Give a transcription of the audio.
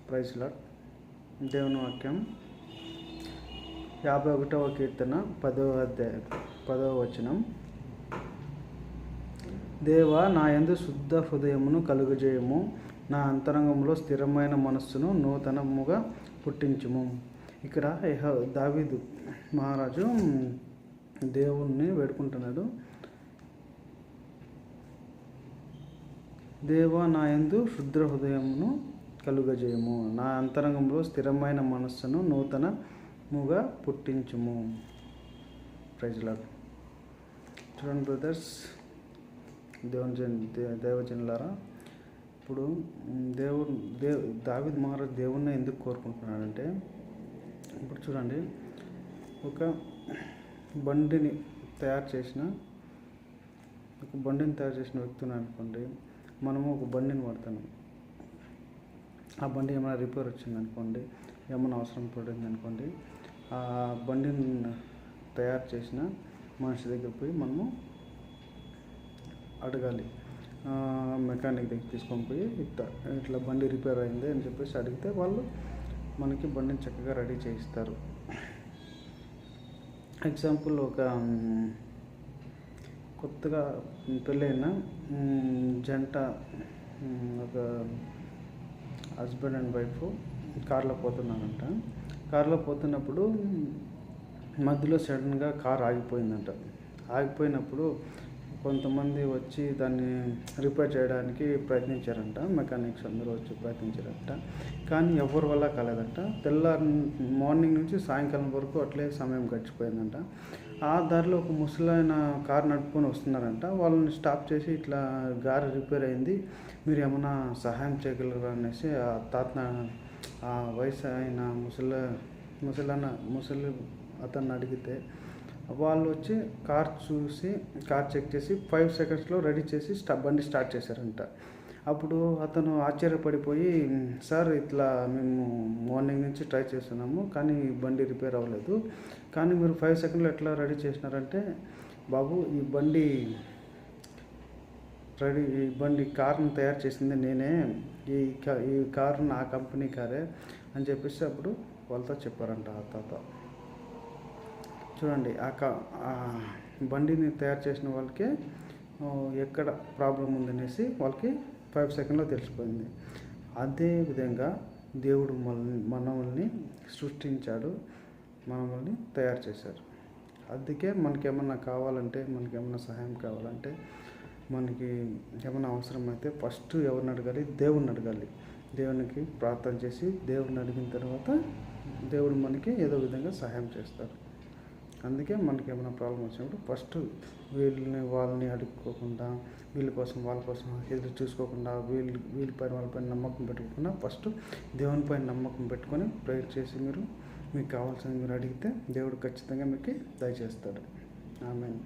Praise lord. దేవుని వాక్యం 51వ కీర్తన 10వ అధ్యాయం 10వ వచనం. దేవా, నా యందు శుద్ధ హృదయమును కలుగజేయము, నా అంతరంగంలో స్థిరమైన మనస్సును నూతనముగా పుట్టించుము. ఇక్కడ దావీదు మహారాజు దేవుణ్ణి వేడుకుంటున్నాడు. దేవా, నా యందు శుద్ధ హృదయమును కలుగజేయము, నా అంతరంగంలో స్థిరమైన మనస్సును నూతనముగా పుట్టించుము. Praise Lord. చూడండి బ్రదర్స్, దైవజనులారా, ఇప్పుడు దావీదు మహారాజు దేవుణ్ణి ఎందుకు కోరుకుంటున్నాడంటే, ఇప్పుడు చూడండి, ఒక బండిని తయారు చేసిన వ్యక్తిని అనుకోండి, మనము ఒక బండిని వాడతాను. ఆ బండి ఏమైనా రిపేర్ వచ్చిందనుకోండి, ఏమైనా అవసరం పడింది అనుకోండి, ఆ బండిని తయారు చేసిన మనిషి దగ్గర పోయి మనము అడగాలి. మెకానిక్ దగ్గర తీసుకొని పోయి ఇట్లా బండి రిపేర్ అయింది అని చెప్పేసి అడిగితే వాళ్ళు మనకి బండిని చక్కగా రెడీ చేయిస్తారు. ఎగ్జాంపుల్, ఒక కొత్తగా పెళ్ళైన జంట, ఒక హస్బెండ్ అండ్ వైఫ్ కార్లో పోతున్నారంట. కార్లో పోతున్నప్పుడు మధ్యలో సడన్గా కార్ ఆగిపోయిందంట. ఆగిపోయినప్పుడు కొంతమంది వచ్చి దాన్ని రిపేర్ చేయడానికి ప్రయత్నించారంట. మెకానిక్స్ అందరూ వచ్చి ప్రయత్నించారంట. కానీ ఎవరి వల్ల కాలేదంట. మార్నింగ్ నుంచి సాయంకాలం వరకు అట్లే సమయం గడిచిపోయిందంట. ఆ దారిలో ఒక ముసలాయన కారు నడుపుకొని వస్తున్నారంట. వాళ్ళని స్టాప్ చేసి, ఇట్లా కారు రిపేర్ అయింది, మీరు ఏమైనా సహాయం చేయగలరా అనేసి ఆ వయసు అయిన ముసలి అతన్ని అడిగితే, వాళ్ళు వచ్చి కార్ చెక్ చేసి 5 సెకండ్స్లో రెడీ చేసి బండి స్టార్ట్ చేశారంట. అప్పుడు అతను ఆశ్చర్యపడిపోయి, సార్, ఇట్లా మేము మార్నింగ్ నుంచి ట్రై చేస్తున్నాము, కానీ బండి రిపేర్ అవ్వలేదు, కానీ మీరు 5 సెకండ్లో ఎట్లా రెడీ చేసినారంటే, బాబు, ఈ కార్ని తయారు చేసింది నేనే, ఈ కారు నా కంపెనీ కారే అని చెప్పేసి అప్పుడు వాళ్ళతో చెప్పారంట ఆ తాత. చూడండి, ఆ బండిని తయారు చేసిన వాళ్ళకే ఎక్కడ ప్రాబ్లం ఉందనేసి వాళ్ళకి 5 సెకండ్లో తెలిసిపోయింది. అదేవిధంగా దేవుడు మనల్ని సృష్టించాడు, మనల్ని తయారు చేశారు. అందుకే మనకేమన్నా కావాలంటే, మనకేమన్నా సహాయం కావాలంటే, మనకి ఏమైనా అవసరమైతే ఫస్ట్ ఎవరిని అడగాలి? దేవుణ్ణి అడగాలి. దేవునికి ప్రార్థన చేసి దేవుడిని అడిగిన తర్వాత దేవుడు మనకి ఏదో విధంగా సహాయం చేస్తారు. అందుకే మనకి ఏమైనా ప్రాబ్లం వచ్చినప్పుడు ఫస్ట్ వాళ్ళని అడుక్కోకుండా, వాళ్ళ కోసం ఎదురు చూసుకోకుండా, వాళ్ళపైన నమ్మకం పెట్టుకోకుండా ఫస్ట్ దేవునిపైన నమ్మకం పెట్టుకొని ప్రేయర్ చేసి మీకు కావాల్సింది మీరు అడిగితే దేవుడు ఖచ్చితంగా మీకు దయచేస్తాడు. ఆమేన్.